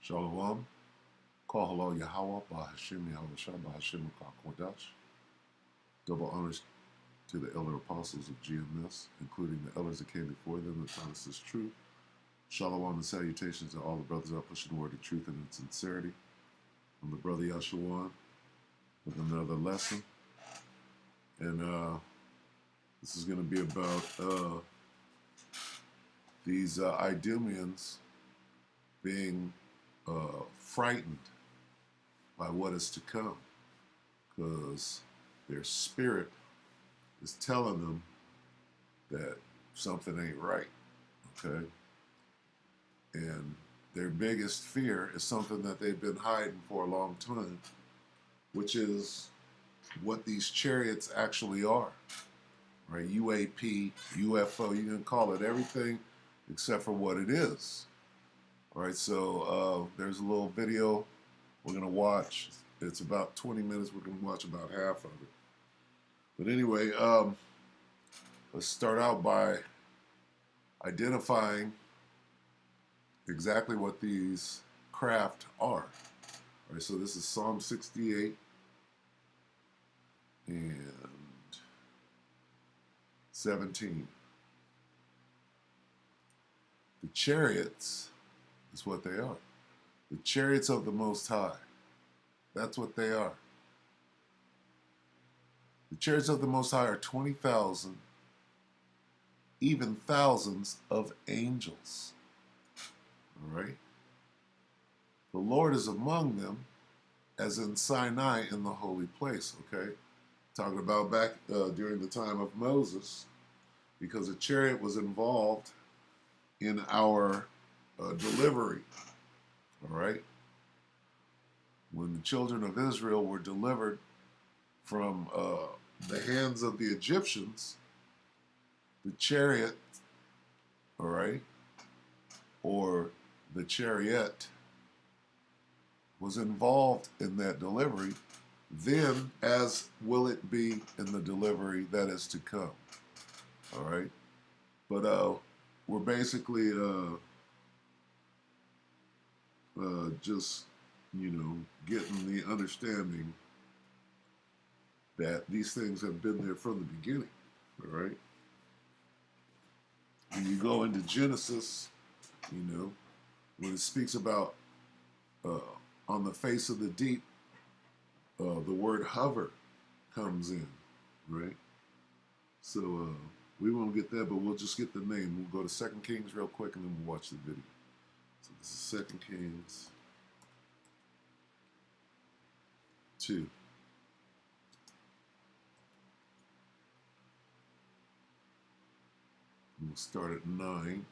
Shalom. Call hello Yahweh, Bahashim Yahweh Shah, Bahashim Kodash. Double honors to the elder apostles of GMS, including the elders that came before them that taught us this truth. Shalom and salutations to all the brothers out pushing the word of truth and in sincerity. I'm the brother Yashawan with another lesson. And this is going to be about these Idumeans being frightened by what is to come, because their spirit is telling them that something ain't right, okay? And their biggest fear is something that they've been hiding for a long time, which is what these chariots actually are, right? UAP, UFO, you can call it everything except for what it is. All right, so there's a little video we're going to watch. It's about 20 minutes. We're going to watch about half of it. But anyway, let's start out by identifying exactly what these craft are. All right, so this is Psalm 68 and 17. The chariots is what they are. The chariots of the Most High. That's what they are. The chariots of the Most High are 20,000, even thousands of angels. All right? The Lord is among them, as in Sinai in the holy place, okay? Talking about back during the time of Moses, because a chariot was involved in our delivery, all right? When the children of Israel were delivered from the hands of the Egyptians, the chariot, all right, or the chariot was involved in that delivery, then as will it be in the delivery that is to come, all right? But we're basically just, getting the understanding that these things have been there from the beginning, all right? When you go into Genesis, when it speaks about on the face of the deep, the word hover comes in, right? So we won't get that, but we'll just get the name. We'll go to 2 Kings real quick, and then we'll watch the video. So this is 2 Kings 2. We'll start at 9.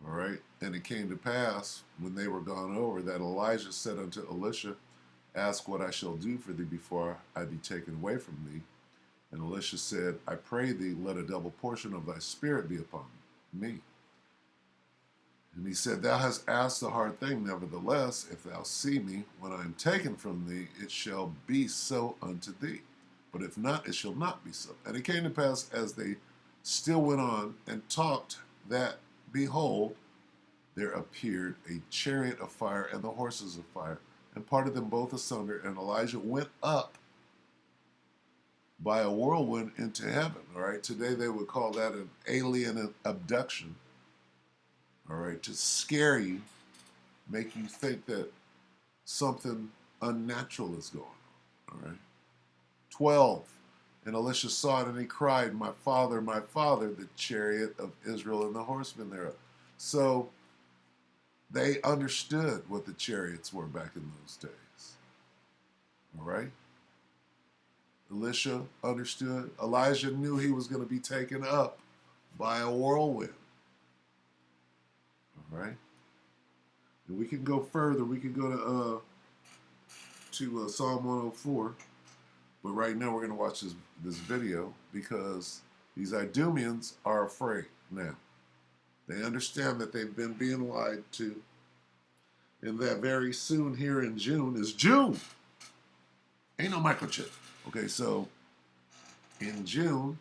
All right. And it came to pass, when they were gone over, that Elijah said unto Elisha, ask what I shall do for thee before I be taken away from thee. And Elisha said, I pray thee, let a double portion of thy spirit be upon me. And he said, thou hast asked a hard thing. Nevertheless, if thou see me when I am taken from thee, it shall be so unto thee. But if not, it shall not be so. And it came to pass, as they still went on and talked, that, behold, there appeared a chariot of fire and the horses of fire, and parted them both asunder. And Elijah went up by a whirlwind into heaven. All right, today they would call that an alien abduction. All right, to scare you, make you think that something unnatural is going on. All right. 12. And Elisha saw it, and he cried, my father, the chariot of Israel and the horsemen thereof. So they understood what the chariots were back in those days. All right. Elisha understood. Elijah knew he was going to be taken up by a whirlwind. All right. And we can go further. We can go to Psalm 104. But right now we're going to watch this video, because these Idumeans are afraid now. They understand that they've been being lied to, and that very soon here in June is June. Ain't no microchip. Okay, so in June,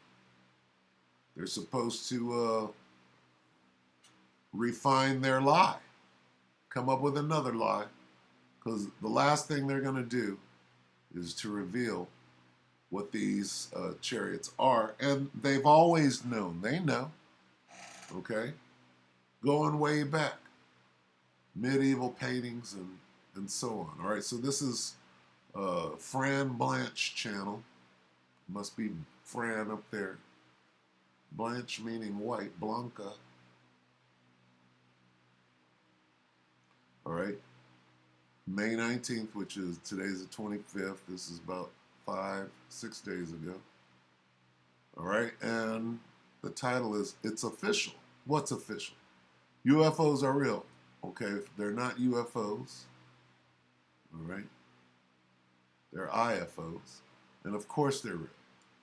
they're supposed to refine their lie. come up with another lie, because the last thing they're going to do is to reveal what these chariots are. And they've always known. They know. Okay? Going way back. Medieval paintings and so on. All right, so this is Fran Blanche channel. Must be Fran up there. Blanche meaning white. Blanca. All right. May 19th, which is today's the 25th. This is about 5-6 days ago. All right, and the title is It's Official. What's official? UFOs are real. Okay, they're not UFOs. All right. They're IFOs. And of course they're real.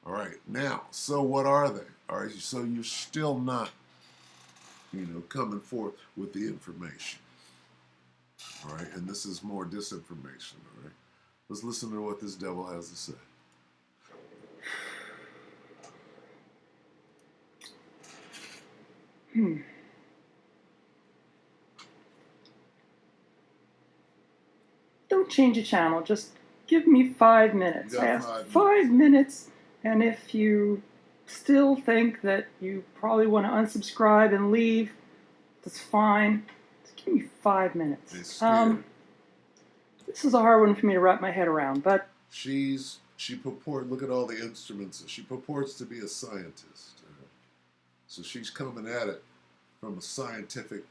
All right, now, so what are they? All right, so you're still not, coming forth with the information. All right, and this is more disinformation. All right, let's listen to what this devil has to say. Don't change the channel. Just give me 5 minutes. I have 5 minutes, and if you still think that you probably want to unsubscribe and leave, that's fine. Just give me 5 minutes. This is a hard one for me to wrap my head around, but she purports. Look at all the instruments. She purports to be a scientist, so she's coming at it from a scientific,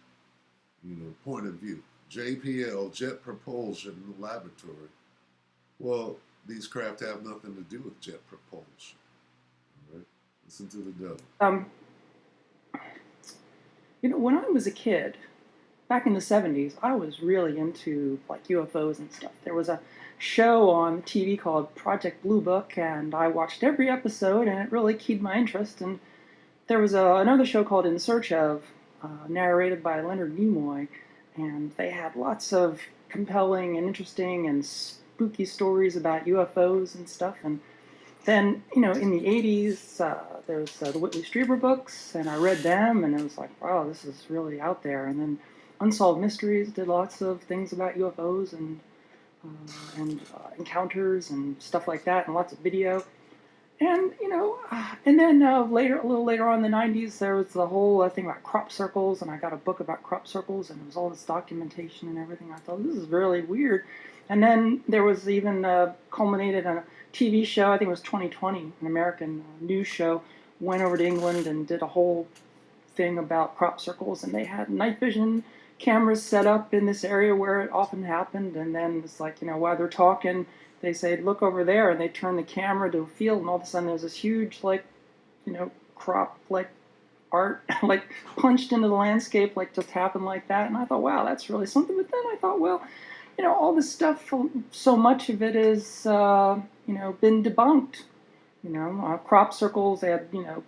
point of view. JPL, Jet Propulsion Laboratory. Well, these craft have nothing to do with jet propulsion. All right? Listen to the devil. When I was a kid, back in the 70s, I was really into like UFOs and stuff. There was a show on TV called Project Blue Book, and I watched every episode, and it really keyed my interest. And there was another show called In Search Of, narrated by Leonard Nimoy, and they had lots of compelling and interesting and spooky stories about UFOs and stuff. And then, in the 80s, there's the Whitley Strieber books, and I read them, and it was like, wow, this is really out there. And then Unsolved Mysteries did lots of things about UFOs and encounters and stuff like that, and lots of video. And, and then a little later on in the 90s, there was the whole thing about crop circles, and I got a book about crop circles, and it was all this documentation and everything. I thought, this is really weird. And then there was even culminated on a TV show, I think it was 2020, an American news show, went over to England and did a whole thing about crop circles, and they had night vision cameras set up in this area where it often happened, and then it's like, while they're talking, they say, look over there, and they turn the camera to a field, and all of a sudden there's this huge, crop, art, punched into the landscape, just happened like that. And I thought, wow, that's really something. But then I thought, well, all this stuff, so much of it is, been debunked. Crop circles, they had, a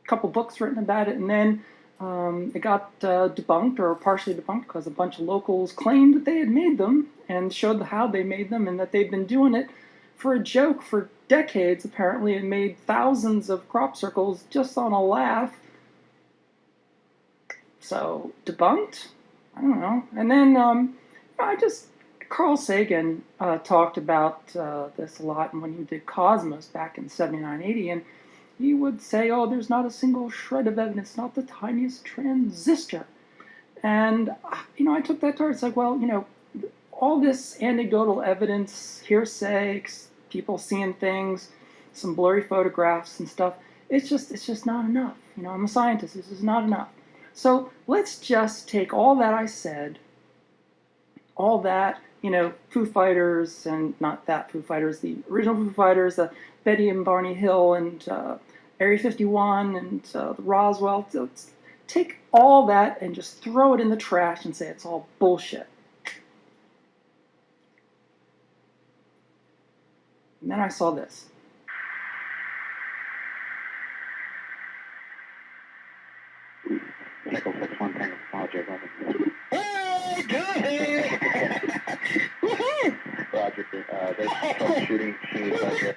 couple books written about it, and then it got debunked, or partially debunked, because a bunch of locals claimed that they had made them and showed how they made them, and that they've been doing it for a joke for decades, apparently, and made thousands of crop circles just on a laugh. So, debunked? I don't know. And then, Carl Sagan talked about this a lot when he did Cosmos back in 79, 80, and he would say, oh, there's not a single shred of evidence, not the tiniest transistor. And, I took that to heart. It's like, well, all this anecdotal evidence, hearsay, people seeing things, some blurry photographs and stuff, it's just not enough. I'm a scientist. This is not enough. So let's just take all that I said, all that, Foo Fighters, and not that Foo Fighters, the original Foo Fighters, Betty and Barney Hill, and Area 51, and the Roswell. So take all that and just throw it in the trash and say it's all bullshit. And then I saw this. Nickel 61 Tango Roger, Roger. Hey, go ahead! Woohoo! Roger, there's troubleshooting. She needs budget.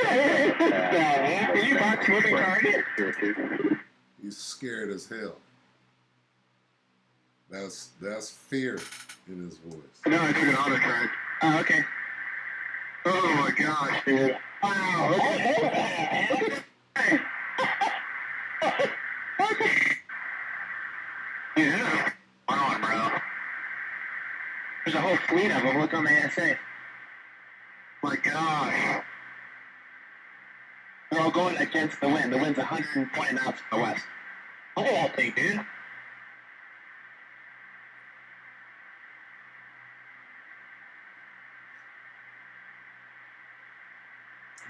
Are you box moving target? He's scared as hell. That's fear in his voice. No, I took an auto track. Oh, okay. Oh my gosh, dude. Wow. Yeah. Come on, bro. There's a whole fleet of them. Look on the ASA. My gosh. They're all going against the wind. The wind's 120 knots to the west. Look at that thing, dude.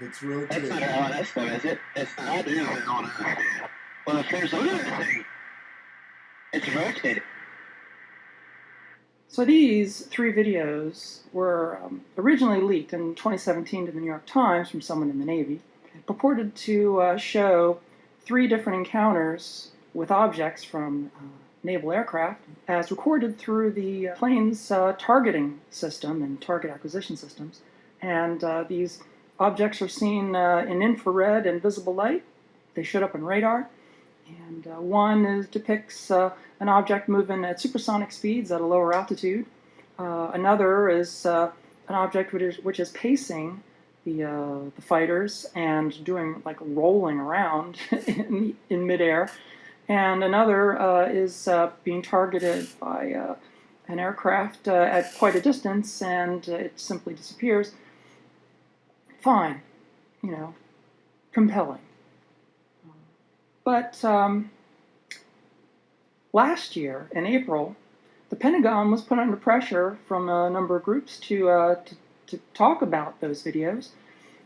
It's That's rotating. not an LNS though, is it? It's not. It is an LNS, dude. Well, if there's another thing, it's rotating. So these 3 videos were originally leaked in 2017 to the New York Times from someone in the Navy. It purported to show 3 different encounters with objects from naval aircraft as recorded through the plane's targeting system and target acquisition systems. And these objects are seen in infrared and visible light. They showed up in radar. And one depicts an object moving at supersonic speeds at a lower altitude. Another is an object which is pacing the fighters and doing like rolling around in midair. And another is being targeted by an aircraft at quite a distance, and it simply disappears. Fine, compelling. But last year, in April, the Pentagon was put under pressure from a number of groups to talk about those videos.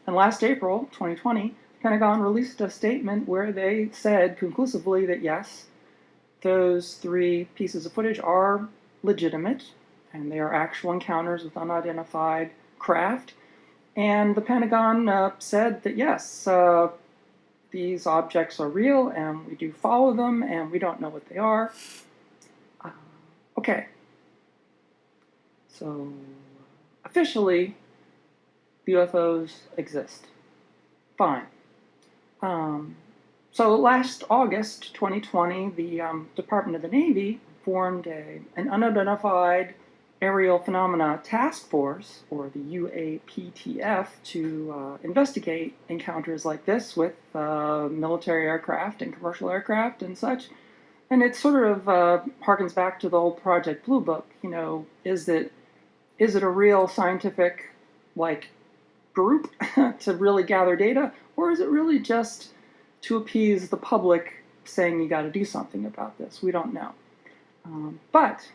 And last April, 2020, the Pentagon released a statement where they said conclusively that yes, those 3 pieces of footage are legitimate, and they are actual encounters with unidentified craft. And the Pentagon said that yes, these objects are real, and we do follow them, and we don't know what they are. Okay. So, officially, the UFOs exist. Fine. So last August 2020, the Department of the Navy formed an unidentified aerial phenomena task force, or the UAPTF, to investigate encounters like this with military aircraft and commercial aircraft and such. And it sort of harkens back to the old Project Blue Book. Is it a real scientific group to really gather data, or is it really just to appease the public saying you got to do something about this? We don't know. But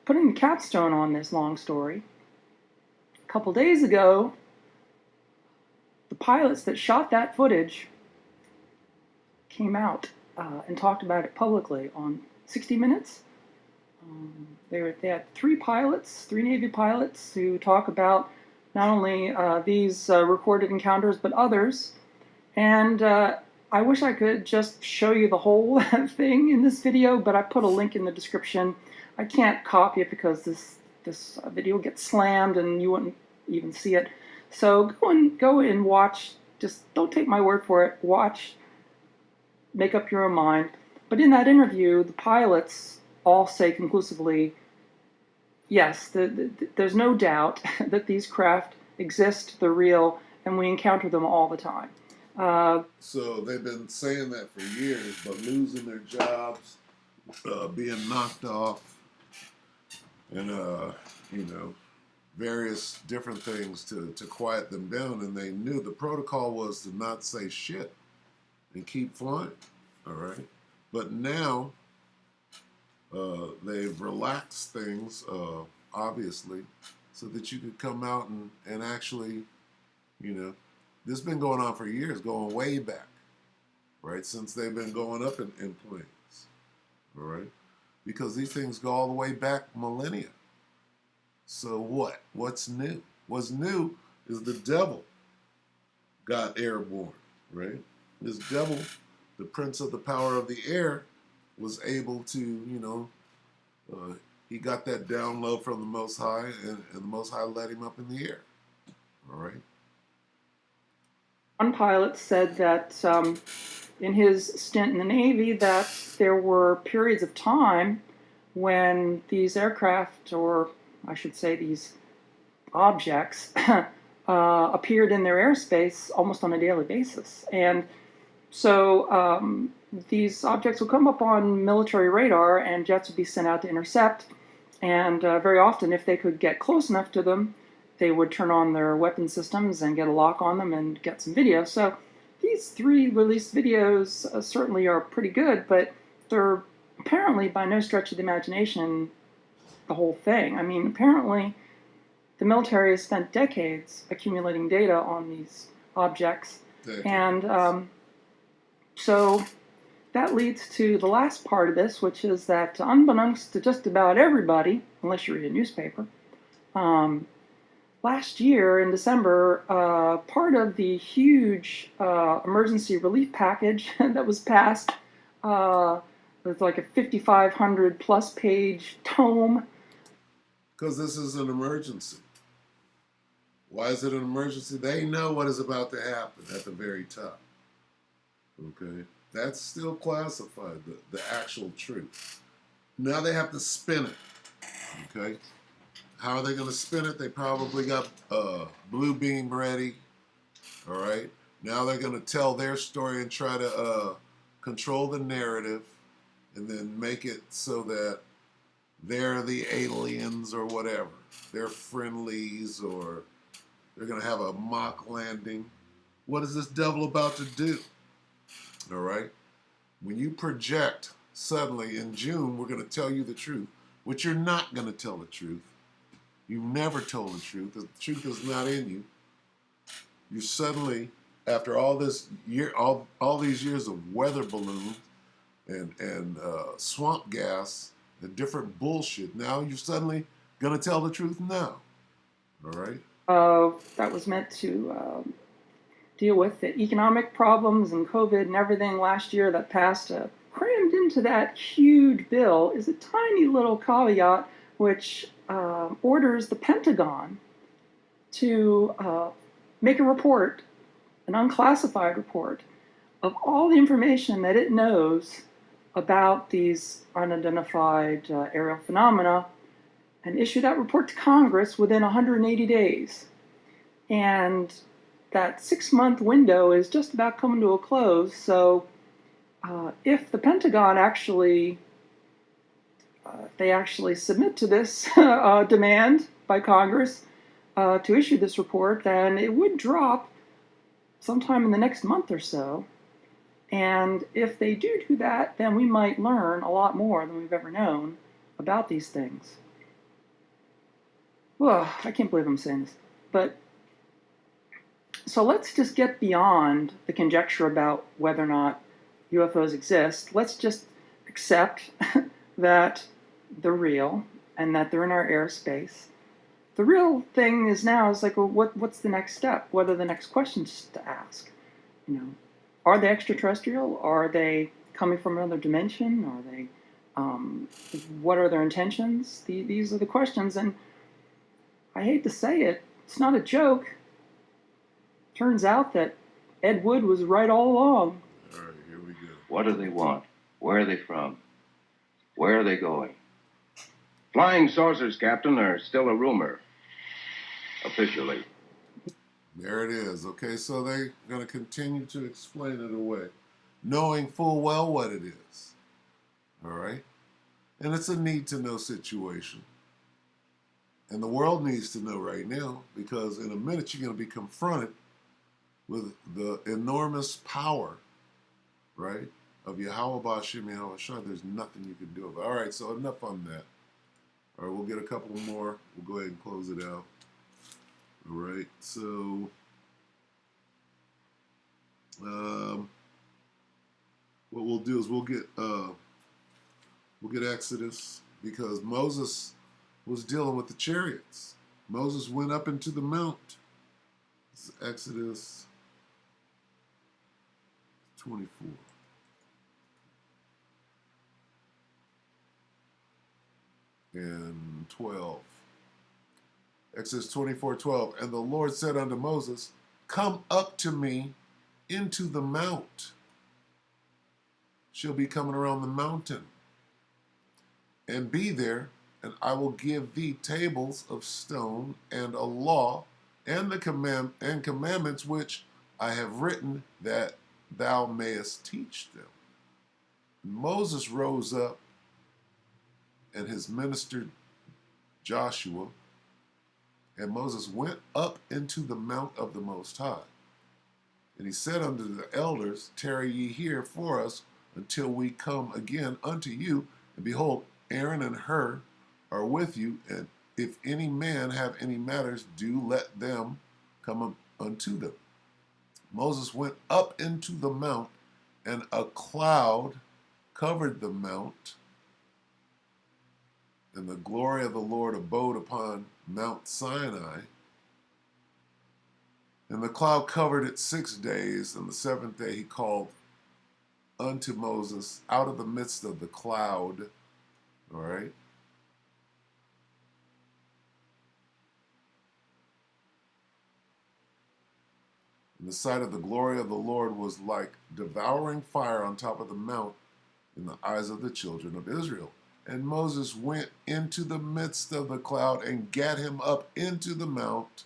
putting the capstone on this long story, a couple days ago, the pilots that shot that footage came out and talked about it publicly on 60 Minutes. They had 3 Navy pilots who talk about not only these recorded encounters, but others. And I wish I could just show you the whole thing in this video, but I put a link in the description. I can't copy it because this video gets slammed and you wouldn't even see it. So go and watch. Just don't take my word for it. Watch. Make up your own mind. But in that interview, the pilots all say conclusively, yes, there's no doubt that these craft exist, they're real, and we encounter them all the time. So they've been saying that for years, but losing their jobs, being knocked off, and various different things to quiet them down. And they knew the protocol was to not say shit and keep flying. All right, but now they've relaxed things, obviously, so that you could come out and actually, this has been going on for years, going way back, right? Since they've been going up in planes, all right? Because these things go all the way back millennia. So what? What's new? What's new is the devil got airborne, right? This devil, the prince of the power of the air, was able to, he got that download from the Most High, and the Most High let him up in the air, all right? One pilot said that in his stint in the Navy that there were periods of time when these aircraft, or I should say these objects, appeared in their airspace almost on a daily basis. And so these objects will come up on military radar, and jets would be sent out to intercept. And very often, if they could get close enough to them, they would turn on their weapon systems and get a lock on them and get some video. So these 3 released videos certainly are pretty good, but they're apparently by no stretch of the imagination the whole thing. I mean, apparently the military has spent decades accumulating data on these objects. And so that leads to the last part of this, which is that unbeknownst to just about everybody, unless you read a newspaper, last year in December, part of the huge emergency relief package that was passed, with like a 5,500 plus page tome. Because this is an emergency. Why is it an emergency? They know what is about to happen at the very top. Okay? That's still classified, the actual truth. Now they have to spin it. Okay? How are they going to spin it? They probably got Blue Beam ready. All right? Now they're going to tell their story and try to control the narrative and then make it so that they're the aliens or whatever. They're friendlies, or they're going to have a mock landing. What is this devil about to do? All right? When you project suddenly in June, we're going to tell you the truth, which you're not going to tell the truth. You've never told the truth. The truth is not in you. You suddenly, after all this year, all these years of weather balloons and swamp gas and different bullshit, now you're suddenly going to tell the truth now. All right? That was meant to deal with the economic problems and COVID and everything last year that passed. Crammed into that huge bill is a tiny little caveat which orders the Pentagon to make a report, an unclassified report, of all the information that it knows about these unidentified aerial phenomena, and issue that report to Congress within 180 days. And that 6-month window is just about coming to a close. So if the Pentagon actually submit to this demand by Congress to issue this report, then it would drop sometime in the next month or so. And if they do that, then we might learn a lot more than we've ever known about these things. Well, I can't believe I'm saying this. But so let's just get beyond the conjecture about whether or not UFOs exist. Let's just accept that they're real and that they're in our airspace. The real thing is now is like, well, what's the next step? What are the next questions to ask? You know, are they extraterrestrial? Are they coming from another dimension? Are they? What are their intentions? These are the questions, and I hate to say it, it's not a joke. Turns out that Ed Wood was right all along. All right, here we go. What do they want? Where are they from? Where are they going? Flying saucers, Captain, are still a rumor. Officially. There it is. Okay, so they're going to continue to explain it away, knowing full well what it is. All right? And it's a need-to-know situation. And the world needs to know right now, because in a minute you're going to be confronted with the enormous power, right, of Yahweh Bashim Yahweh Shai. There's nothing you can do about it. All right, so enough on that. All right, we'll get a couple more. We'll go ahead and close it out. All right, so what we'll do is we'll get Exodus, because Moses was dealing with the chariots. Moses went up into the mount. This is Exodus 24. And 12. Exodus 24:12. And the Lord said unto Moses, come up to me into the mount. She'll be coming around the mountain. and be there, and I will give thee tables of stone and a law and the commandments which I have written, that thou mayest teach them. And Moses rose up, and his minister Joshua, and Moses went up into the mount of the Most High. And he said unto the elders, tarry ye here for us until we come again unto you. And behold, Aaron and Hur are with you, and if any man have any matters, do let them come unto them. Moses went up into the mount, and a cloud covered the mount, and the glory of the Lord abode upon Mount Sinai. And the cloud covered it 6 days, and the seventh day he called unto Moses out of the midst of the cloud. All right. And the sight of the glory of the Lord was like devouring fire on top of the mount in the eyes of the children of Israel. And Moses went into the midst of the cloud and gat him up into the mount.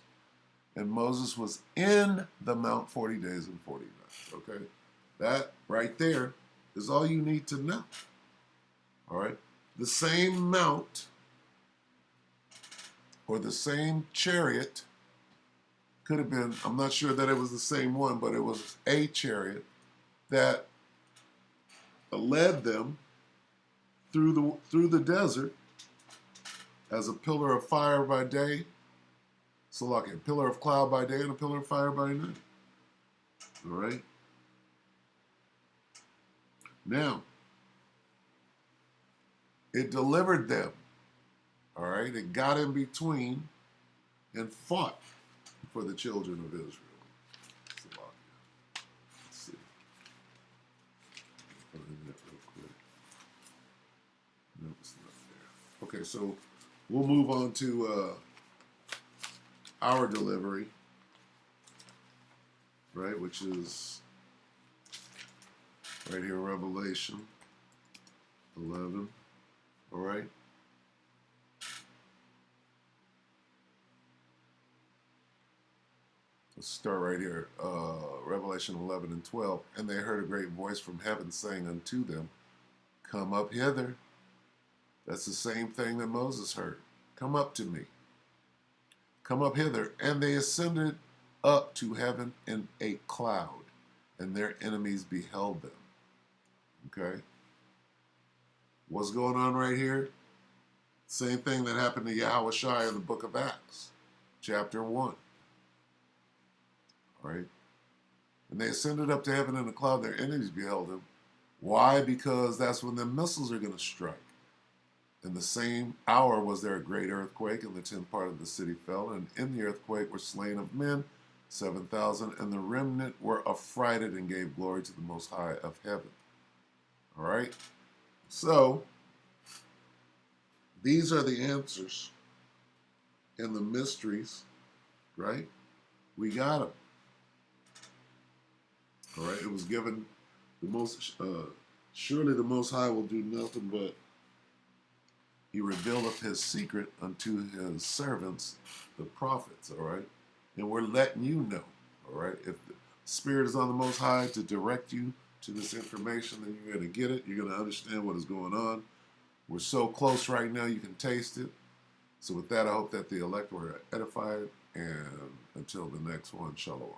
And Moses was in the mount 40 days and 40 nights. Okay? That right there is all you need to know. All right? The same mount or the same chariot could have been, I'm not sure that it was the same one, but it was a chariot that led them through the desert as a pillar of fire by day, so like a pillar of cloud by day and a pillar of fire by night. All right. Now, it delivered them. All right. It got in between and fought for the children of Israel. Let's see. Find that real quick. No, it's not there. Okay, so we'll move on to our delivery, right, which is right here, Revelation 11, all right? Let's start right here, Revelation 11 and 12. And they heard a great voice from heaven saying unto them, come up hither. That's the same thing that Moses heard. Come up to me. Come up hither. And they ascended up to heaven in a cloud, and their enemies beheld them. Okay? What's going on right here? Same thing that happened to Yahushua in the book of Acts, chapter 1. All right? And they ascended up to heaven in a cloud, their enemies beheld him. Why? Because that's when the missiles are going to strike. In the same hour was there a great earthquake, and the 10th part of the city fell, and in the earthquake were slain of men 7,000, and the remnant were affrighted and gave glory to the Most High of heaven. All right? So, these are the answers and the mysteries, right? We got them. All right? It was given the most, surely the Most High will do nothing but he revealeth his secret unto his servants, the prophets, all right? And we're letting you know, all right? If the Spirit is on the Most High to direct you to this information, then you're going to get it. You're going to understand what is going on. We're so close right now, you can taste it. So with that, I hope that the elect were edified. And until the next one, shalom.